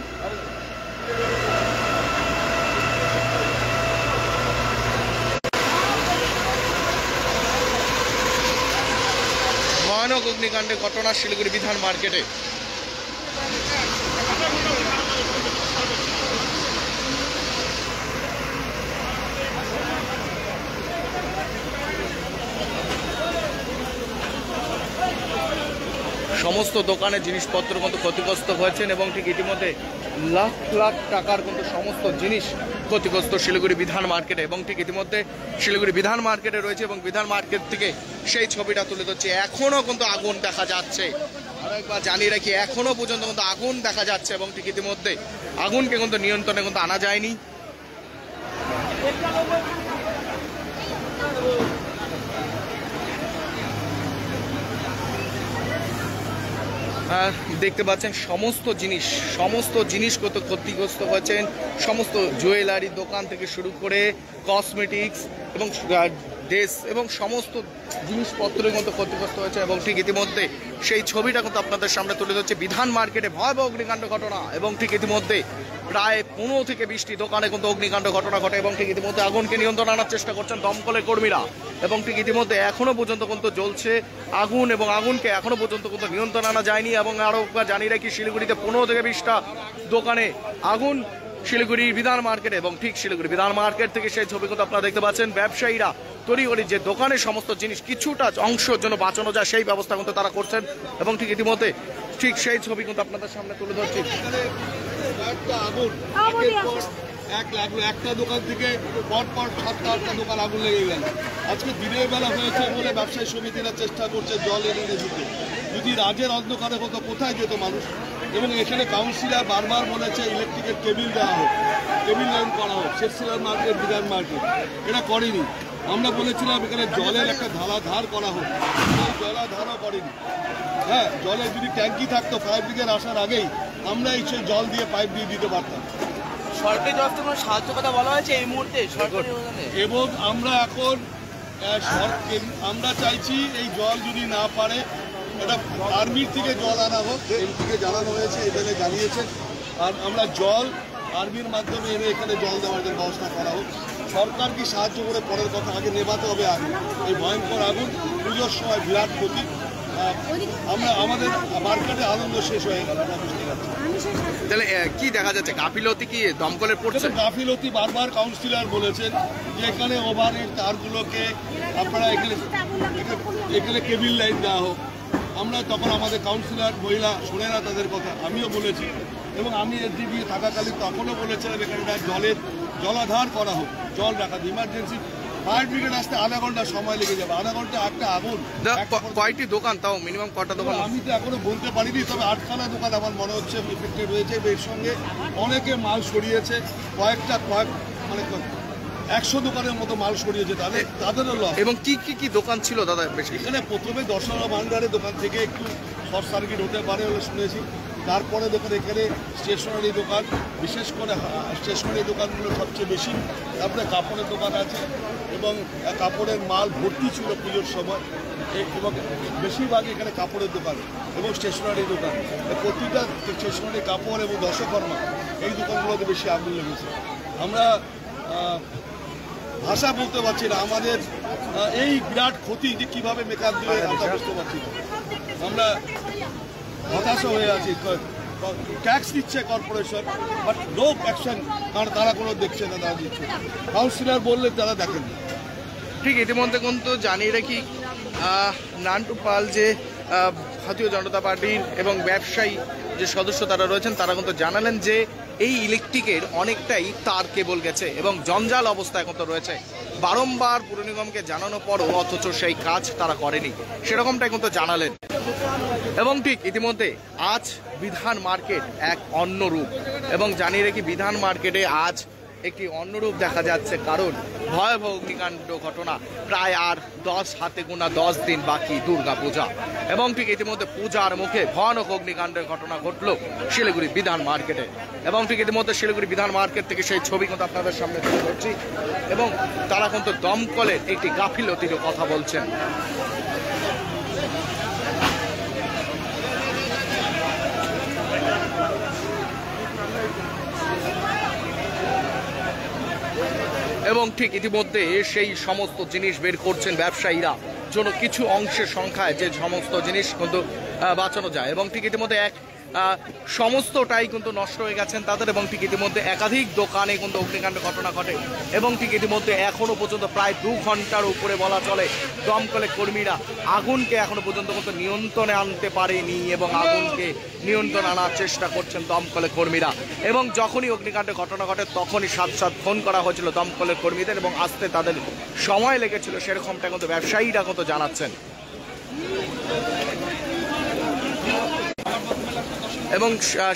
ভয়ানক অগ্নিকাণ্ডের ঘটনা শিলিগুড়ি বিধান মার্কেটে। সমস্ত দোকানের জিনিসপত্র কিন্তু ক্ষতিগ্রস্ত হয়েছেন এবং ঠিক ইতিমধ্যে লাখ লাখ টাকার কিন্তু সমস্ত জিনিস ক্ষতিগ্রস্ত শিলিগুড়ি বিধান মার্কেটে এবং ঠিক ইতিমধ্যে শিলিগুড়ি বিধান মার্কেটে রয়েছে এবং বিধান মার্কেট থেকে সেই ছবিটা তুলে ধরছে। এখনও কিন্তু আগুন দেখা যাচ্ছে, আরো একবার জানিয়ে রাখি এখনো পর্যন্ত কিন্তু আগুন দেখা যাচ্ছে এবং ঠিক ইতিমধ্যে আগুনকে কিন্তু নিয়ন্ত্রণে কিন্তু আনা যায়নি। দেখতে পাচ্ছেন সমস্ত জিনিস কত ক্ষতিগ্রস্ত হয়েছেন, সমস্ত জুয়েলারি দোকান থেকে শুরু করে কসমেটিক্স এবং ড্রেস এবং সমস্ত জিনিসপত্রের মতো ক্ষতিগ্রস্ত হয়েছে এবং ঠিক ইতিমধ্যে সেই ছবিটা কিন্তু আপনাদের সামনে তুলে ধরছে বিধান মার্কেটে ভয়াবহ অগ্নিকাণ্ড ঘটনা এবং ঠিক ইতিমধ্যে প্রায় 15 থেকে 20টি দোকানে কিন্তু অগ্নিকাণ্ড ঘটনা ঘটে এবং ঠিক ইতিমধ্যে আগুনকে নিয়ন্ত্রণ আনার চেষ্টা করছেন দমকলের কর্মীরা এবং ঠিক ইতিমধ্যে এখনো পর্যন্ত কিন্তু জ্বলছে আগুন এবং আগুনকে এখনো পর্যন্ত কিন্তু নিয়ন্ত্রণ আনা যায়নি। এবং আরও জানিয়ে রাখি শিলিগুড়িতে 15 থেকে 20টা দোকানে আগুন শিলিগুড়ি বিধান মার্কেটে এবং ঠিক শিলিগুড়ি বিধান মার্কেট থেকে সেই ছবি কিন্তু আপনারা দেখতে পাচ্ছেন। ব্যবসায়ীরা তড়িঘড়ি যে দোকানের সমস্ত জিনিস কিছুটা অংশের জন্য বাঁচানো যায় সেই ব্যবস্থা কিন্তু তারা করছেন এবং ঠিক ইতিমধ্যে ঠিক সেই ছবি কিন্তু আপনাদের সামনে তুলে ধরছি। একটা দোকান থেকে পরপর 7-8টা দোকান আগুন লেগে গেল। আজকে দিনের বেলা হয়েছে বলে ব্যবসায়ী সমিতিরা চেষ্টা করছে জল এনে দিতে। যদি রাজের অন্ধকারে হতো কোথায় যেত মানুষ? এবং এখানে কাউন্সিলর বারবার বলেছে ইলেকট্রিকের কেবিল দেওয়া হোক, কেবিল লাইন করা হোক, শেরশিলার মার্কেট বিধান মার্কেট, এটা করেনি। আমরা বলেছিলাম এখানে জলের একটা ধার করা হোক, জলাধারও করেনি। হ্যাঁ, জলের যদি ট্যাঙ্কি থাকতো ফায়ার ব্রিগেড আসার আগেই আমরা এই জল দিয়ে পাইপ দিয়ে দিতে পারতাম। সরকারি তরফ থেকে কোনো সাহায্য কথা বলা হয়েছে এই মুহূর্তে সরকারি? এবং আমরা এখন আমরা চাইছি এই জল যদি না পারে এটা আর্মির থেকে জল আনা হোক, এমপিকে জানানো হয়েছে, এখানে জানিয়েছেন। আর আমরা জল আর্মির মাধ্যমে এনে এখানে জল দেওয়ার জন্য ব্যবস্থা করা হোক। সরকার কি সাহায্য করে পরের কথা, আগে নেভাতে হবে আগুন। এই ভয়ঙ্কর আগুন পুজোর সময় বিরাট ক্ষতি। আমরা আমাদের মার্কেটে আনন্দ শেষ হয়ে গেল, আমরা বুঝতে পারছি। তাহলে কি দেখা যাচ্ছে গাফিলতি কি দমকলের পড়ছে? গাফিলতি বারবার কাউন্সিলর বলেছেন যে এখানে ওভারের তারগুলোকে আপনারা এখানে কেবিল লাইন দেওয়া হোক। আমরা তখন আমাদের কাউন্সিলর মহিলা শোনে না তাদের কথা, আমিও বলেছি এবং আমি এসডিপি থাকাকালীন তখনও বলেছিলাম এখানে জলাধার করা হোক, জল রাখা। ইমার্জেন্সি ফায়ার ব্রিগেড আসতে আধা ঘন্টা সময় লেগে যাবে, আধা ঘন্টা একটা আগুন। কয়টি দোকান, তাও মিনিমাম কটা দোকান? আমি তো এখনো বলতে পারিনি, তবে 8খানা দোকান আমার মনে হচ্ছে এফেক্টেড হয়েছে। এর সঙ্গে অনেকে মাল সরিয়েছে, মানে 100 দোকানের মতো মাল সরিয়েছে, তাদেরও লস। এবং কি দোকান ছিল দাদা বেশি? এখানে প্রথমে দশরা ভান্ডারের দোকান থেকে একটু শর্ট সার্কিট হতে পারে বলে শুনেছি। তারপরে দোকান এখানে স্টেশনারি দোকান, বিশেষ করে স্টেশনারি দোকানগুলো সবচেয়ে বেশি। তারপরে কাপড়ের দোকান আছে এবং কাপড়ের মাল ভর্তি ছিল পুজোর সময় এবং বেশিরভাগই এখানে কাপড়ের দোকান এবং স্টেশনারি দোকান। প্রতিটা স্টেশনারি কাপড় এবং দশকর্মা এই দোকানগুলোতে বেশি আগুন লেগেছে। আমরা ভাষা বলতে পারছি না, আমাদের এই বিরাট ক্ষতি যে কীভাবে মেকআপ দিয়ে আমরা বুঝতে পারছি না। আমরা হতাশা হয়ে আছি। ট্যাক্স দিচ্ছে কর্পোরেশন, বাট নো অ্যাকশন, কারণ তারা কোনো দেখছে না, তারা দিচ্ছে। কাউন্সিলর বললে তারা দেখেন না। ঠিক ইতিমধ্যে কিন্তু জানিয়ে রাখি নান্টু পাল যে ভারতীয় জনতা পার্টির এবং ব্যবসায়ী যে সদস্য তারা রয়েছেন, তারা কিন্তু জানালেন যে এই ইলেকট্রিকের অনেকটাই তার কেবল গেছে এবং জঞ্জাল অবস্থা এখন তো রয়েছে বারংবার পুর নিগমকে জানানো পরও অথচ সেই কাজ তারা করেনি, সেরকমটাই কিন্তু জানালেন। এবং ঠিক ইতিমধ্যে আজ বিধান মার্কেট এক অন্য রূপ, এবং জানিয়ে রেখি বিধান মার্কেটে আজ একটি অন্যরূপ দেখা যাচ্ছে, কারণ ভয়াবহ অগ্নিকাণ্ড ঘটনা। প্রায় আর 10 দিন বাকি দুর্গা পূজা, এবং ঠিক ইতিমধ্যে পূজার মুখে ভয়ানক অগ্নিকাণ্ডের ঘটনা ঘটল শিলিগুড়ি বিধান মার্কেটে। এবং ঠিক ইতিমধ্যে শিলিগুড়ি বিধান মার্কেট থেকে সেই ছবি কিন্তু আপনাদের সামনে তুলে ধরছি, এবং তারা কিন্তু দমকলের একটি গাফিলতির কথা বলছেন। এবং ঠিক ইতিমধ্যে সেই সমস্ত জিনিস বের করছেন ব্যবসায়ীরা, যেন কিছু অংশের সংখ্যায় যে সমস্ত জিনিস কিন্তু বাঁচানো যায়। এবং ঠিক ইতিমধ্যে সমস্তটাই কিন্তু নষ্ট হয়ে গেছেন তাদের, এবং ঠিক ইতিমধ্যে একাধিক দোকানে কিন্তু অগ্নিকাণ্ড ঘটনা ঘটে। এবং ঠিক ইতিমধ্যে এখনো পর্যন্ত প্রায় 2 ঘন্টার উপরে বলা চলে দমকলের কর্মীরা আগুনকে এখনো পর্যন্ত কিন্তু নিয়ন্ত্রণে আনতে পারেনি, এবং আগুনকে নিয়ন্ত্রণে আনার চেষ্টা করছেন দমকলের কর্মীরা। এবং যখনই অগ্নিকাণ্ডের ঘটনা ঘটে তখনই সাথে ফোন করা হয়েছিল দমকলের কর্মীদের, এবং আসতে তাদের সময় লেগেছিল, সেরকমটা কিন্তু ব্যবসায়ীরা কিন্তু জানাচ্ছেন। এবং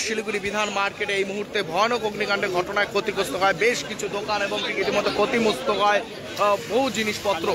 শিলিগুড়ি বিধান মার্কেটে এই মুহূর্তে ভয়ানক অগ্নিকাণ্ডের ঘটনায় ক্ষতিগ্রস্ত হয় বেশ কিছু দোকান, এবং ঠিক ইতিমধ্যে ক্ষতিগ্রস্ত হয় বহু জিনিসপত্র।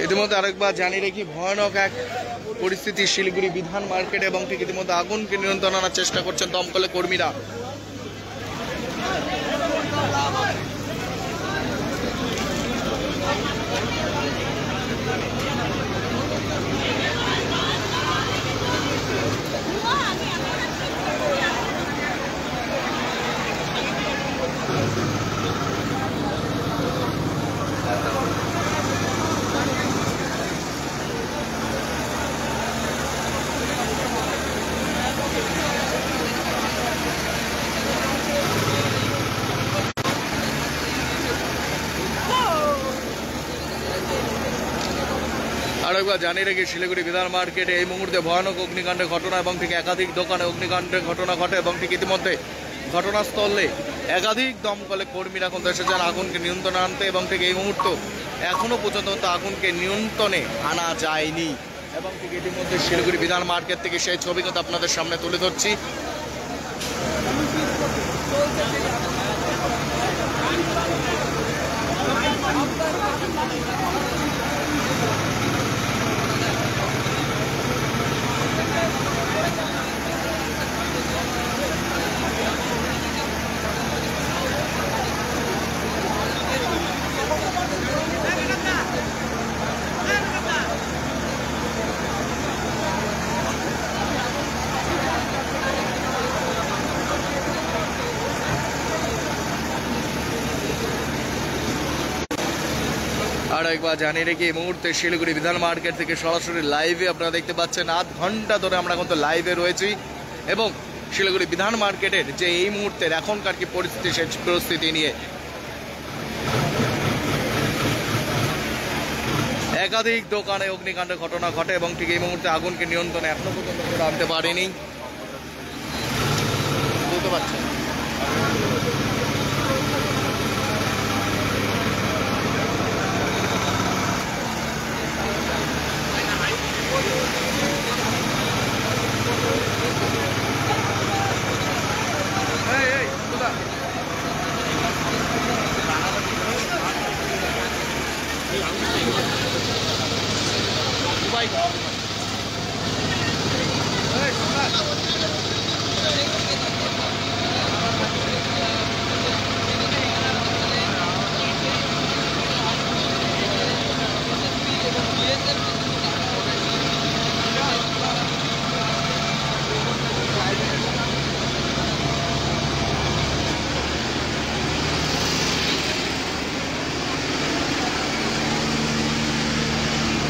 ইতিমধ্যে আরেকবার জানিয়ে রেখি ভয়ানক এক পরিস্থিতি শিলিগুড়ি বিধান মার্কেটে, এবং ঠিক ইতিমধ্যে আগুনকে নিয়ন্ত্রণ আনার চেষ্টা করছেন দমকলের কর্মীরা। আরেকবার জানিয়ে রেখে শিলিগুড়ি বিধান মার্কেটে এই মুহূর্তে ভয়ানক অগ্নিকাণ্ডের ঘটনা, এবং ঠিক একাধিক দোকানে অগ্নিকাণ্ডের ঘটনা ঘটে। এবং ঠিক ইতিমধ্যে ঘটনাস্থলে একাধিক দমকলের কর্মীরা কিন্তু এসেছেন আগুনকে নিয়ন্ত্রণে আনতে, এবং ঠিক এই মুহূর্তে এখনো পর্যন্ত আগুনকে নিয়ন্ত্রণে আনা যায়নি। এবং ঠিক ইতিমধ্যে শিলিগুড়ি বিধান মার্কেট থেকে সেই ছবি কিন্তু আপনাদের সামনে তুলে ধরছি। আর একবার জানিয়ে রেখে এই মুহূর্তে শিলিগুড়ি বিধান মার্কেট থেকে সরাসরি লাইভে আপনারা দেখতে পাচ্ছেন, আধ ঘন্টা ধরে আমরা কিন্তু লাইভে রয়েছি। এবং শিলিগুড়ি বিধান মার্কেটের যে এই মুহূর্তের এখনকার কি পরিস্থিতি, সেই পরিস্থিতি নিয়ে একাধিক দোকানে অগ্নিকাণ্ডের ঘটনা ঘটে, এবং ঠিক এই মুহূর্তে আগুনকে নিয়ন্ত্রণে এখনো পর্যন্ত আনতে পারেনি, বুঝতে পারছেন।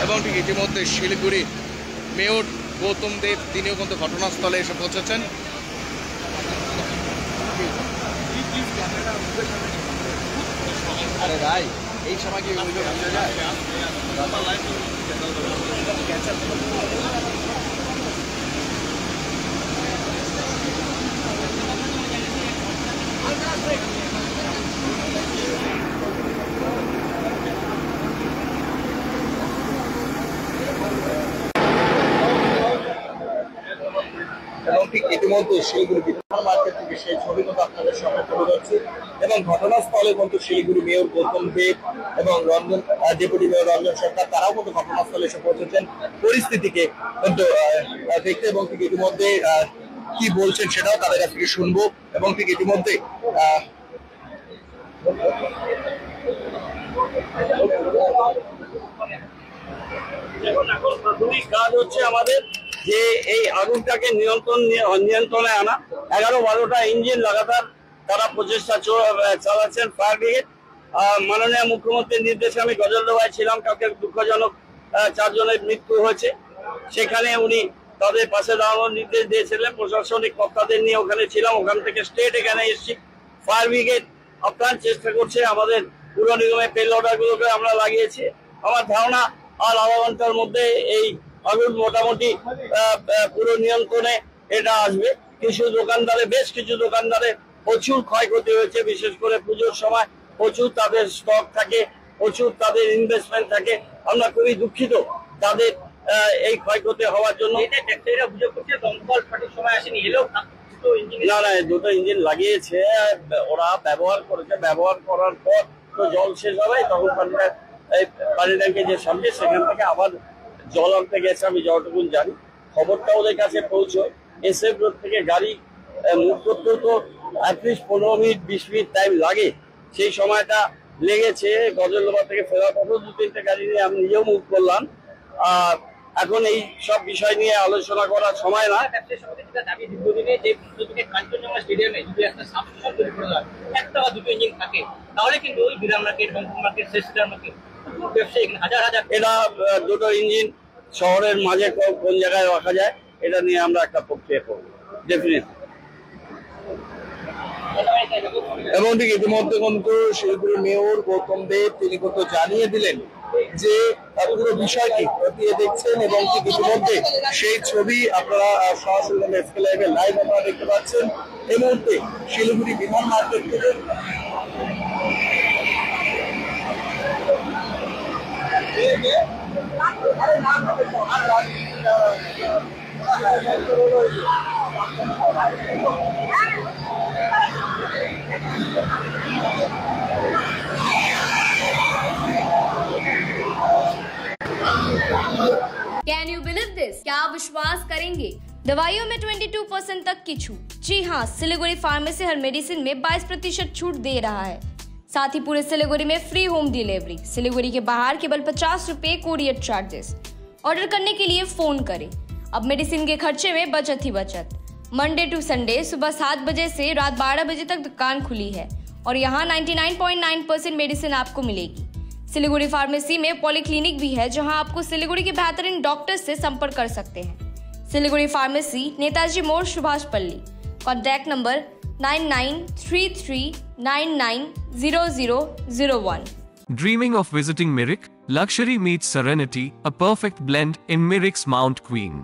এবং ঠিক ইতিমধ্যে শিলিগুড়ির মেয়র গৌতম দেব তিনিও কিন্তু ঘটনাস্থলে এসে পৌঁছেছেন। আরে ভাই এই সময় কি বোঝা যায়? এবং ঠিক ইতিমধ্যে শিলিগুড়ি বিধান মার্কেট থেকে সেই ছবি কিন্তু আপনাদের সামনে তুলে ধরছি এবং ঘটনাস্থলে কিন্তু শিলিগুড়ি মেয়র গৌতম দেব এবং ডেপুটি মেয়র রঞ্জন সরকার তারাও কিন্তু ঘটনাস্থলে এসে পৌঁছেছেন পরিস্থিতিকে কিন্তু দেখতে এবং ঠিক ইতিমধ্যে কি বলছেন সেটাও তাদের কাছ থেকে শুনবো এবং ঠিক ইতিমধ্যে এখন প্রাথমিক কাজ হচ্ছে আমাদের যে এই আগুনটাকে নিয়ন্ত্রণে আনা। 11-12টা ইঞ্জিন লাগাতার তারা প্রচেষ্টা চালাচ্ছেন ফায়ার ব্রিগেড। মাননীয় মুখ্যমন্ত্রীর নির্দেশে আমি গজলডোবায় ছিলাম, কাউকে দুঃখজনক 4 জনের মৃত্যু হয়েছে, সেখানে উনি তাদের পাশে দাঁড়ানোর নির্দেশ দিয়েছিলেন। প্রশাসনিক কর্তাদের নিয়ে ওখানে ছিলাম, ওখান থেকে স্টেট এখানে এসেছি। ফায়ার ব্রিগেড আপ্রাণ চেষ্টা করছে, আমাদের পুর নিগমের পেল অর্ডারগুলোকে আমরা লাগিয়েছি। আমার ধারণা আর আধা ঘন্টার মধ্যে এই আগুন মোটামুটি পুরো নিয়ন্ত্রণে এটা আসবে। বেশ কিছু দোকানদারে প্রচুর ক্ষয়ক্ষতি হয়েছে, বিশেষ করে পুজোর সময় প্রচুর তাদের স্টক থাকে, প্রচুর তাদের ইনভেস্টমেন্ট থাকে। আমরা খুবই দুঃখিত তাদের এই ক্ষয়ক্ষতি হওয়ার জন্য। না না, 2টো ইঞ্জিন লাগিয়েছে, ওরা ব্যবহার করেছে। ব্যবহার করার পর তো জল শেষ হবে, তখন পানি ট্যাঙ্কে যে সামনে সেখান থেকে আবার জল আনতে গেছে, আমি যতটুকু জানি। খবরটা ওদের কাছে পৌঁছয়। এসএফ রোড থেকে গাড়ি মুভ করতেও তো অ্যাটলিস্ট 15 মিনিট 20 মিনিট টাইম লাগে, সেই সময়টা লেগেছে। গজলডোবা থেকে ফেরার পথে 2-3টে গাড়ি নিয়ে আমি নিজেও মুভ করলাম। আর এখন এই সব বিষয় নিয়ে আলোচনা করার সময় না। একটা বা 2টো ইঞ্জিন থাকে তাহলে কিন্তু ওই বিরাম মার্কেট, বঙ্কুর মার্কেট, শেষদার মার্কেট ব্যবসায়ী হাজার হাজার। এটা 2টো ইঞ্জিন শহরের মাঝে কোন জায়গায় রাখা যায়, এটা নিয়ে আমরা একটা প্রক্রিয়া করবো ডেফিনেটলি। এবং ঠিক ইতিমধ্যে কিন্তু শিলিগুড়ি মেয়র গৌতম দেব তিনি কিন্তু জানিয়ে দিলেন যে পুরো বিষয়টি খতিয়ে দেখছেন এবং ঠিক ইতিমধ্যে সেই ছবি আপনারা সরাসরি লাইভে লাইভ আপনারা দেখতে পাচ্ছেন। এই মুহূর্তে শিলিগুড়ি বিধান মার্কেট থেকে Can you believe this? क्या आप विश्वास करेंगे? दवाइयों में 22% तक की छूट। जी हाँ, सिलीगुड़ी फार्मेसी हर मेडिसिन में 22% छूट दे रहा है। साथ ही पूरे सिलीगुड़ी में फ्री होम डिलीवरी। सिलीगुड़ी के बाहर केवल 50 रुपए कोरियर चार्जेस। ऑर्डर करने के लिए फोन करें। अब मेडिसिन के खर्चे में बचत ही बचत। मंडे टू संडे सुबह 7 बजे से रात 12 बजे तक दुकान खुली है और यहाँ 99.9% मेडिसिन आपको मिलेगी। सिलीगुड़ी फार्मेसी में पॉलीक्लिनिक भी है, जहां आपको सिलीगुड़ी के बेहतरीन डॉक्टर से संपर्क कर सकते हैं। सिलीगुड़ी फार्मेसी, नेताजी मोड़, सुभाष पल्ली। Contact number 9933990001। Dreaming of visiting Mirik? Luxury meets serenity, a perfect blend in Mirik's Mount Queen.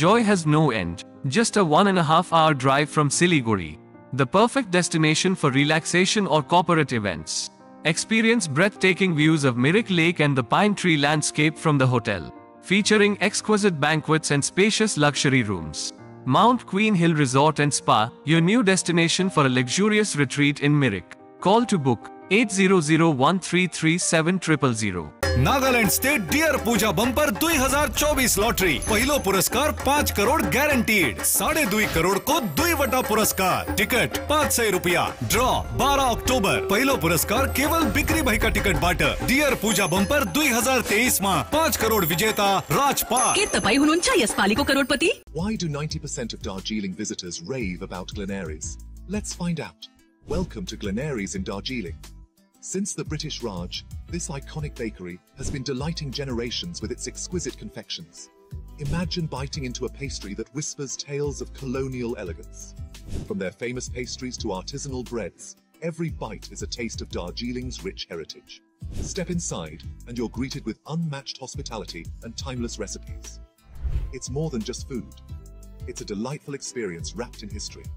Joy has no end. Just a 1.5-hour drive from Siliguri. The perfect destination for relaxation or corporate events. Experience breathtaking views of Mirik Lake and the pine tree landscape from the hotel, featuring exquisite banquets and spacious luxury rooms. Mount Queen Hill Resort and Spa, your new destination for a luxurious retreat in Mirik. Call to book 8001337000. Nagaland state dear Puja bumper 2024 lottery पहिलो पुरस्कार 5 crore guaranteed 2.5 crore को 2 पुरस्कार ticket 500 रुपया draw 12 October पहिलो पुरस्कार केवल बिक्री भएका टिकट बाट डियर पूजा बंपर 2023 मा 5 करोड़ विजेता राजपाल के तपाई हुनुहुन्छ यसपालिको करोडपति? Why do 90% of Darjeeling visitors rave about Glenaries? Let's find out. Welcome to Glenaries in Darjeeling. Since the British Raj, this iconic bakery has been delighting generations with its exquisite confections. Imagine biting into a pastry that whispers tales of colonial elegance. From their famous pastries to artisanal breads, every bite is a taste of Darjeeling's rich heritage. Step inside and you're greeted with unmatched hospitality and timeless recipes. It's more than just food. It's a delightful experience wrapped in history.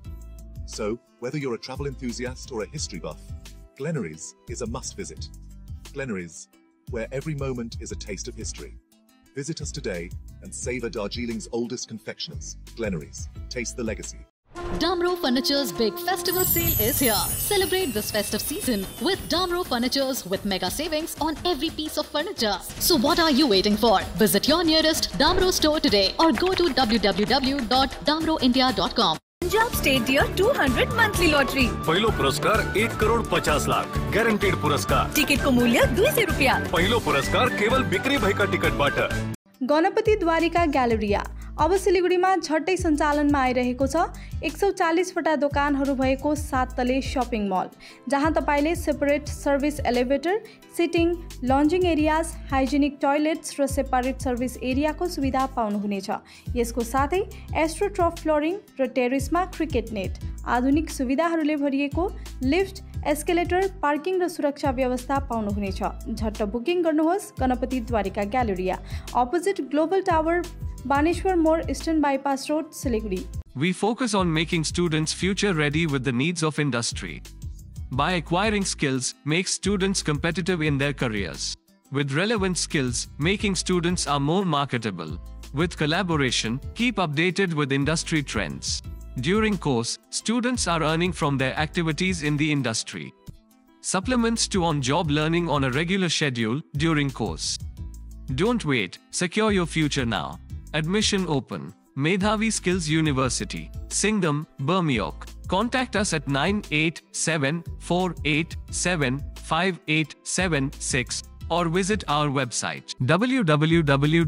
So, whether you're a travel enthusiast or a history buff, Glenaries is a must visit. Glenaries, where every moment is a taste of history. Visit us today and savor Darjeeling's oldest confectioners. Glenaries, taste the legacy. Damro Furniture's big festival sale is here. Celebrate this festive season with Damro Furnitures with mega savings on every piece of furniture. So what are you waiting for? Visit your nearest Damro store today or go to www.damroindia.com. Punjab state dear 200 monthly lottery पहिलो पुरस्कार 1 करोड़ 50 लाख ग्यारेंटीड पुरस्कार ticket को मूल्य 200 रुपया पहिलो पुरस्कार केवल बिक्री भएका टिकट बाट गणपति द्वारिका ग्यालेरिया अब सिलिगुडीमा झट्टै सञ्चालनमा आइरहेको छ 140 वटा दोकानहरू भएको 7 तले शपिङ मल जहाँ तपाईले separate service elevator sitting lounging areas hygienic toilets र सेपरेट सर्भिस एरियाको सुविधा पाउनुहुनेछ। यसको साथै एस्ट्रोट्रफ फ्लोरिङ र टेरेसमा क्रिकेट नेट आधुनिक सुविधाहरूले भरिएको लिफ्ट एस्केलेटर पार्किङ र सुरक्षा व्यवस्था पाउनुहुनेछ। झट्ट बुकिङ गर्नुहोस्। Ganapati Dwarika galleria opposite global tower Baneshwar More Eastern Bypass Road, Siliguri. We focus on making students future ready with the needs of industry. By acquiring skills, make students competitive in their careers. With relevant skills, making students are more marketable. With collaboration, keep updated with industry trends. During course, students are earning from their activities in the industry. Supplements to on-job learning on a regular schedule during course. Don't wait, secure your future now. Admission open. Medhavi Skills University, Singham, Bermioc. Contact us at 9874875876 or visit our website www.msu.edu.in.